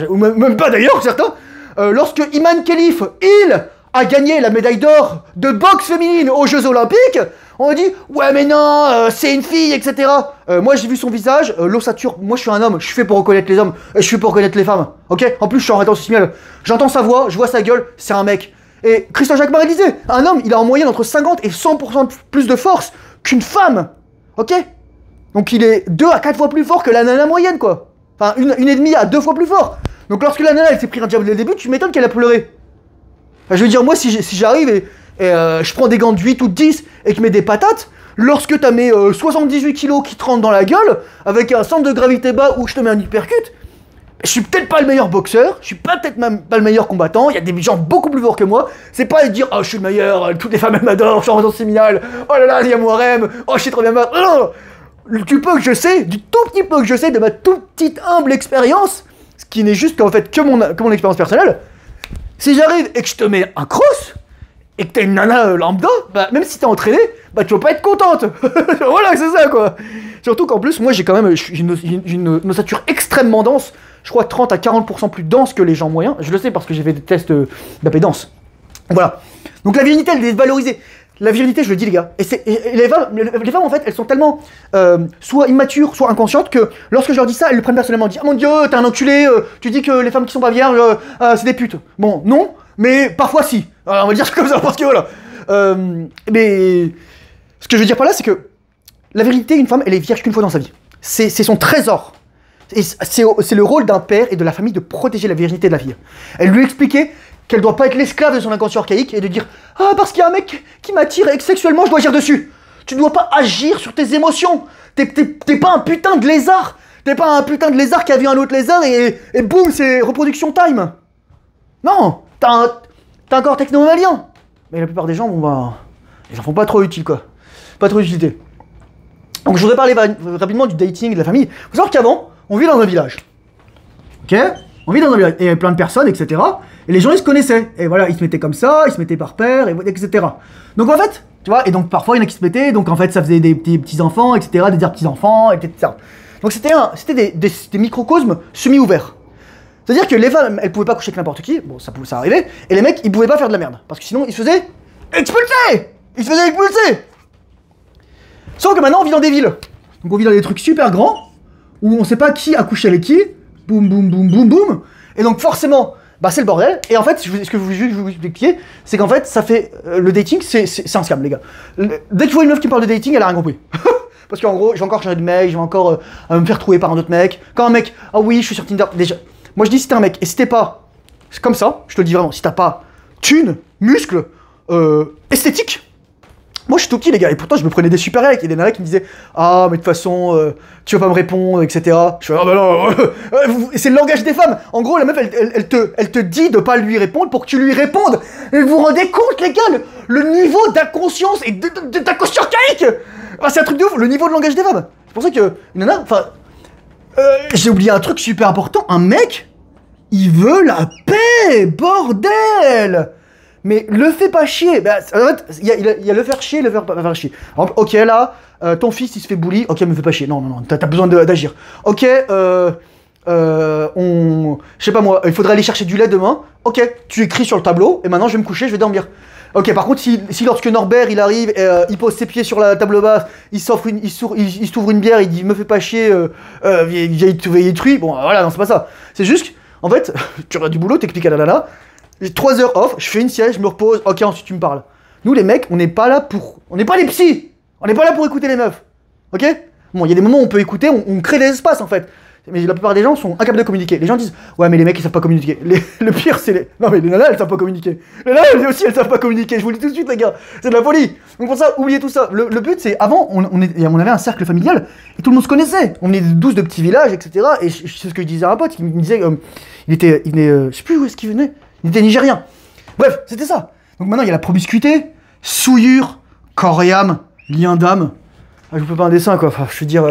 ou même pas d'ailleurs, certains, lorsque Iman Khelif, il a gagné la médaille d'or de boxe féminine aux Jeux Olympiques, on dit, ouais mais non, c'est une fille, etc. Moi j'ai vu son visage, l'ossature, moi je suis un homme, je suis fait pour reconnaître les hommes, je suis fait pour reconnaître les femmes, ok? En plus je suis en rétention signal, j'entends sa voix, je vois sa gueule, c'est un mec. Et Christian Jacquemart disait, un homme, il a en moyenne entre 50 et 100% plus de force qu'une femme, ok? Donc il est 2 à 4 fois plus fort que la nana moyenne, quoi. Enfin, une et demie à 2 fois plus fort. Donc lorsque la nana, elle s'est pris un diable dès le début, tu m'étonnes qu'elle a pleuré. Enfin, je veux dire, moi, si j'arrive et je prends des gants de 8 ou de 10 et que je mets des patates, lorsque t'as mes 78 kilos qui te rentrent dans la gueule, avec un centre de gravité bas où je te mets un uppercut, je suis peut-être pas le meilleur boxeur, je suis peut-être même pas le meilleur combattant, il y a des gens beaucoup plus forts que moi, c'est pas de dire oh je suis le meilleur, toutes les femmes elles m'adorent, je suis en réseau séminale, oh là là, il y a Moirem, oh je suis trop bien mort. Non, du peu que je sais, du tout petit peu que je sais de ma toute petite humble expérience, ce qui n'est juste qu'en fait que mon expérience personnelle, si j'arrive et que je te mets un cross, et que t'es une nana lambda, bah même si t'es entraîné, bah tu vas pas être contente. Voilà, c'est ça quoi. Surtout qu'en plus, moi j'ai quand même une ossature extrêmement dense, je crois 30 à 40% plus dense que les gens moyens. Je le sais parce que j'ai fait des tests d'impédance. Voilà. Donc la virilité, elle est dévalorisée. La virilité, je le dis les gars. Et les femmes en fait, elles sont tellement soit immatures, soit inconscientes que lorsque je leur dis ça, elles le prennent personnellement. Elles disent ah mon Dieu, t'es un enculé, tu dis que les femmes qui sont pas vierges, c'est des putes. Bon, non, mais parfois si. Alors, on va dire comme ça parce que voilà. Mais ce que je veux dire par là, c'est que la vérité, une femme, elle est vierge qu'une fois dans sa vie. C'est son trésor. Et c'est le rôle d'un père et de la famille de protéger la virginité de la fille. Elle lui expliquait qu'elle doit pas être l'esclave de son inconscient archaïque et de dire « Ah, parce qu'il y a un mec qui m'attire et que sexuellement je dois agir dessus !» Tu dois pas agir sur tes émotions. T'es pas un putain de lézard. T'es pas un putain de lézard qui a vu un autre lézard et boum, c'est reproduction time. Non, t'as un corps techno-malien. Mais la plupart des gens, bon bah, ils en font pas trop utile quoi. Pas trop d'utilité. Donc je voudrais parler rapidement du dating, de la famille. Faut savoir qu'avant, on vit dans un village. Ok? On vit dans un village. Et il y avait plein de personnes, etc. Et les gens, ils se connaissaient. Et voilà, ils se mettaient comme ça, ils se mettaient par paire, etc. Donc en fait, tu vois, et donc parfois, il y en a qui se mettaient, donc en fait, ça faisait des petits-enfants, etc., des petits-enfants, etc. Donc c'était des microcosmes semi-ouverts. C'est-à-dire que les femmes, elles pouvaient pas coucher avec n'importe qui, bon, ça arrivait, et les mecs, ils pouvaient pas faire de la merde. Parce que sinon, ils se faisaient expulser. Ils se faisaient expulser. Sauf que maintenant, on vit dans des villes. Donc on vit dans des trucs super grands, où on sait pas qui a couché avec qui, boum boum boum boum boum, et donc forcément, bah c'est le bordel. Et en fait, ce que je veux vous expliquer, c'est qu'en fait, ça fait le dating, c'est un scam, les gars. Dès que je vois une meuf qui me parle de dating, elle a rien compris. Parce qu'en gros, je vais encore changer de mec, je vais encore me faire trouver par un autre mec. Quand un mec, ah oui, je suis sur Tinder, déjà. Moi je dis si t'es un mec, et si t'es pas, c'est comme ça, je te le dis vraiment, si t'as pas thune, muscle, esthétique. Moi je suis tout petit les gars, et pourtant je me prenais des super mecs, et des nanas qui me disaient ah mais de toute façon tu vas pas me répondre, etc. Je fais ah bah non, c'est le langage des femmes. En gros la meuf elle te dit de pas lui répondre pour que tu lui répondes. Et vous vous rendez compte les gars, le niveau d'inconscience et de ta conscience caïque. Ah, c'est un truc de ouf, le niveau de langage des femmes. C'est pour ça que une nana, enfin j'ai oublié un truc super important, un mec il veut la paix, bordel. Mais le fais pas chier. Bah, en fait, il y a le faire chier et le faire pas faire chier. Alors, ok, là, ton fils il se fait bully. Ok, me fais pas chier. Non, non, non, t'as besoin d'agir. Ok, je sais pas moi, il faudrait aller chercher du lait demain. Ok, tu écris sur le tableau et maintenant je vais me coucher, je vais dormir. Ok, par contre, si lorsque Norbert il arrive, il pose ses pieds sur la table basse, il s'ouvre une bière, il dit me fais pas chier, vieille truie. Bon, voilà, non, c'est pas ça. C'est juste, en fait, tu auras du boulot, t'expliques à la nana. J'ai 3 heures off, je fais une sieste, je me repose, ok, ensuite tu me parles. Nous les mecs, on n'est pas là pour... On n'est pas les psys. On n'est pas là pour écouter les meufs. Ok? Bon, il y a des moments où on peut écouter, on crée des espaces en fait. Mais la plupart des gens sont incapables de communiquer. Les gens disent, ouais mais les mecs ils savent pas communiquer. Le pire c'est les... Non mais les nanas elles savent pas communiquer. Les nanas elles aussi elles savent pas communiquer, je vous le dis tout de suite les gars. C'est de la folie. Donc pour ça, oubliez tout ça. Le but c'est, avant on avait un cercle familial et tout le monde se connaissait. On est 12 de petits villages, etc. Et c'est ce que je disais à un pote, il me disait, je sais plus où est-ce qu'il venait. Il était nigérien. Bref, c'était ça. Donc maintenant, il y a la promiscuité, souillure, corps et âme, lien d'âme. Ah, je vous fais pas un dessin, quoi. Enfin, je veux dire...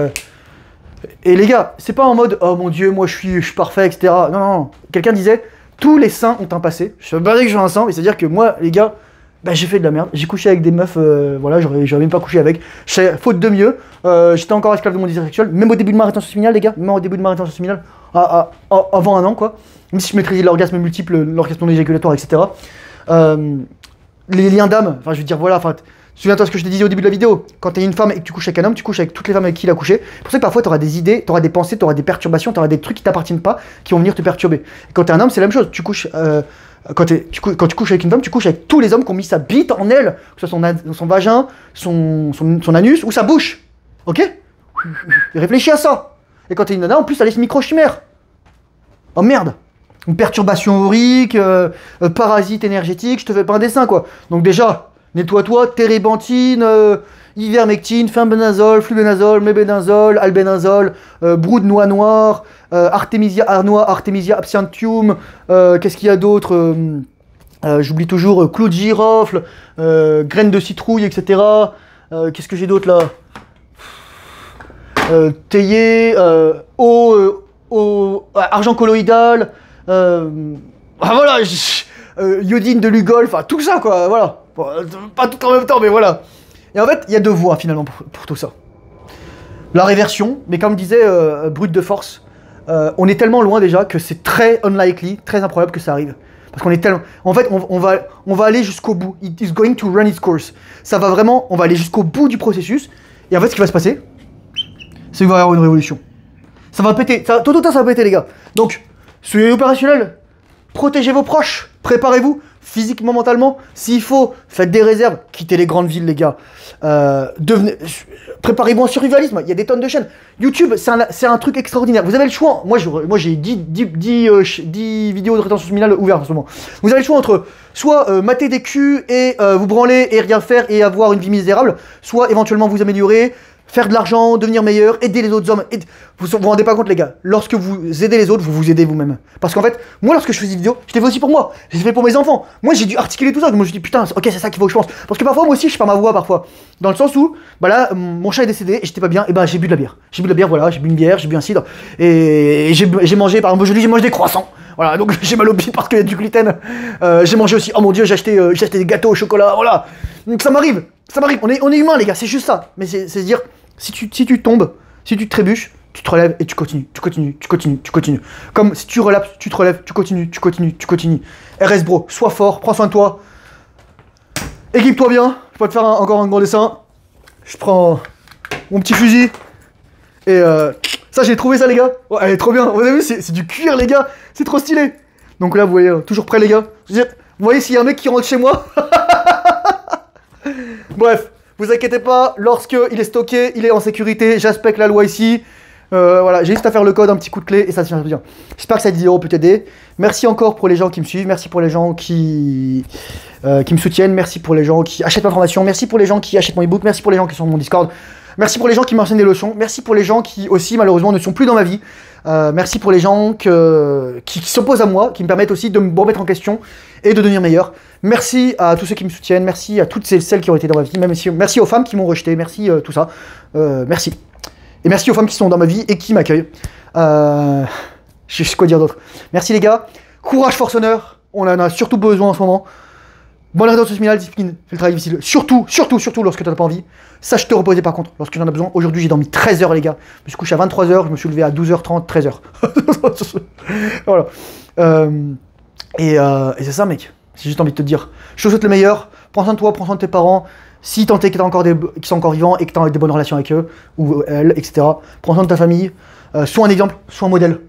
Et les gars, c'est pas en mode « Oh mon Dieu, moi je suis parfait, etc. » Non, non, non. Quelqu'un disait « Tous les saints ont un passé. » Je suis pas dire que je suis un saint, mais c'est-à-dire que moi, les gars, bah, j'ai fait de la merde. J'ai couché avec des meufs, voilà, j'aurais même pas couché avec. Faute de mieux. J'étais encore esclave de mon désir sexuel. Même au début de ma rétention séminale, les gars. Même au début de ma rétention séminale. Avant un an, quoi. Même si je maîtrisais l'orgasme multiple, l'orgasme non éjaculatoire, etc. Les liens d'âme, enfin je veux dire, voilà, enfin, souviens-toi ce que je te disais au début de la vidéo. Quand t'es une femme et que tu couches avec un homme, tu couches avec toutes les femmes avec qui il a couché. C'est pour ça que parfois t'auras des idées, t'auras des pensées, t'auras des perturbations, t'auras des trucs qui t'appartiennent pas, qui vont venir te perturber. Et quand t'es un homme, c'est la même chose. Tu couches, quand tu couches avec une femme, tu couches avec tous les hommes qui ont mis sa bite en elle, que ce soit son vagin, son anus ou sa bouche. Ok? Réfléchis à ça. Et quand t'es une nana, en plus, t'as les micro-chimères. Oh merde! Une perturbation aurique, parasite énergétique, je te fais pas un dessin quoi. Donc déjà, nettoie-toi, térébenthine, ivermectine, fenbendazole, flubénazole, mébénazole, albénazole, brou de noix noire, artémisia arnois, artémisia absinthium, qu'est-ce qu'il y a d'autre? J'oublie toujours, clou de girofle, graines de citrouille, etc. Qu'est-ce que j'ai d'autre là? Théier, eau, argent colloïdal, voilà, iodine de Lugol, enfin tout ça quoi, voilà. Bon, pas tout en même temps, mais voilà. Et en fait, il y a 2 voies finalement pour tout ça. La réversion, mais comme disait Brut de Force, on est tellement loin déjà que c'est très unlikely, très improbable que ça arrive. Parce qu'on est tellement... En fait, on va aller jusqu'au bout. It is going to run its course. Ça va vraiment... On va aller jusqu'au bout du processus. Et en fait, ce qui va se passer, c'est qu'il va y avoir une révolution. Ça va péter. Tout ça va péter, les gars. Donc, soyez opérationnels. Protégez vos proches. Préparez-vous. Physiquement, mentalement. S'il faut, faites des réserves. Quittez les grandes villes, les gars. Préparez-vous en survivalisme. Il y a des tonnes de chaînes. YouTube, c'est un truc extraordinaire. Vous avez le choix. Moi j'ai 10 vidéos de rétention séminale ouvertes en ce moment. Vous avez le choix entre soit mater des culs et vous branler et rien faire et avoir une vie misérable, soit éventuellement vous améliorer, faire de l'argent, devenir meilleur, aider les autres hommes. Vous vous rendez pas compte, les gars. Lorsque vous aidez les autres, vous vous aidez vous-même. Parce qu'en fait, moi, lorsque je faisais des vidéos, je l'ai fait aussi pour moi. Je l'ai fait pour mes enfants. Moi, j'ai dû articuler tout ça. Donc, moi, je me suis dit, putain, ok, c'est ça qu'il faut que je pense. Parce que parfois, moi aussi, je perds ma voix, parfois. Dans le sens où, bah là, mon chat est décédé et j'étais pas bien. Et bah, j'ai bu de la bière. J'ai bu de la bière, voilà. J'ai bu une bière, j'ai bu un cidre. Et j'ai mangé, par exemple, aujourd'hui, j'ai mangé des croissants. Voilà, donc j'ai mal au pied parce qu'il y a du gluten. J'ai mangé aussi, oh mon dieu, j'ai acheté des gâteaux au chocolat, voilà. Donc ça m'arrive, on est humain, les gars, c'est juste ça. Mais c'est dire, si tu tombes, si tu te trébuches, tu te relèves et tu continues. Comme si tu relapses, tu te relèves, tu continues. RS bro, sois fort, prends soin de toi. Équipe-toi bien, je peux te faire encore un grand dessin. Je prends mon petit fusil. Et ça, j'ai trouvé ça, les gars. Ouais, elle est trop bien. Vous avez vu, c'est du cuir, les gars. C'est trop stylé. Donc là, vous voyez, toujours prêt, les gars. Vous voyez s'il y a un mec qui rentre chez moi. Bref, vous inquiétez pas, lorsqu'il est stocké, il est en sécurité. J'aspecte la loi ici. Voilà, j'ai juste à faire le code, un petit coup de clé et ça se tient bien. J'espère que cette vidéo peut t'aider. Merci encore pour les gens qui me suivent, merci pour les gens qui me soutiennent, merci pour les gens qui achètent ma formation, merci pour les gens qui achètent mon ebook, merci pour les gens qui sont dans mon Discord, merci pour les gens qui m'enseignent des leçons, merci pour les gens qui aussi malheureusement ne sont plus dans ma vie, merci pour les gens qui s'opposent à moi, qui me permettent aussi de me remettre en question et de devenir meilleur. Merci à tous ceux qui me soutiennent, merci à toutes celles qui ont été dans ma vie, merci aux femmes qui m'ont rejeté, merci tout ça, merci. Et merci aux femmes qui sont dans ma vie et qui m'accueillent. Je sais quoi dire d'autre. Merci les gars. Courage, force, honneur. On en a surtout besoin en ce moment. Bonne rédemption séminale, discipline. Fais le travail difficile. Surtout lorsque tu n'as pas envie. Sache te reposer par contre, lorsque j'en ai besoin. Aujourd'hui, j'ai dormi 13 heures les gars. Je me suis couché à 23 h, je me suis levé à 12 h 30, 13 h. Voilà. Et c'est ça mec. J'ai juste envie de te dire. Je te souhaite le meilleur. Prends soin de toi, prends soin de tes parents. Si tant est que qui sont encore vivants et que tu as des bonnes relations avec eux, ou elles, etc. Prends soin de ta famille, sois un exemple, sois un modèle.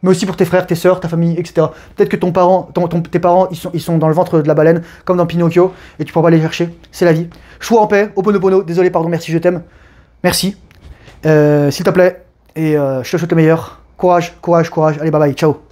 Mais aussi pour tes frères, tes sœurs, ta famille, etc. Peut-être que tes parents, ils sont dans le ventre de la baleine, comme dans Pinocchio, et tu pourras pas les chercher. C'est la vie. Sois en paix, Ho'oponopono, désolé, pardon, merci, je t'aime. Merci. S'il te plaît. Et je te souhaite le meilleur. Courage, courage, courage. Allez, bye bye, ciao.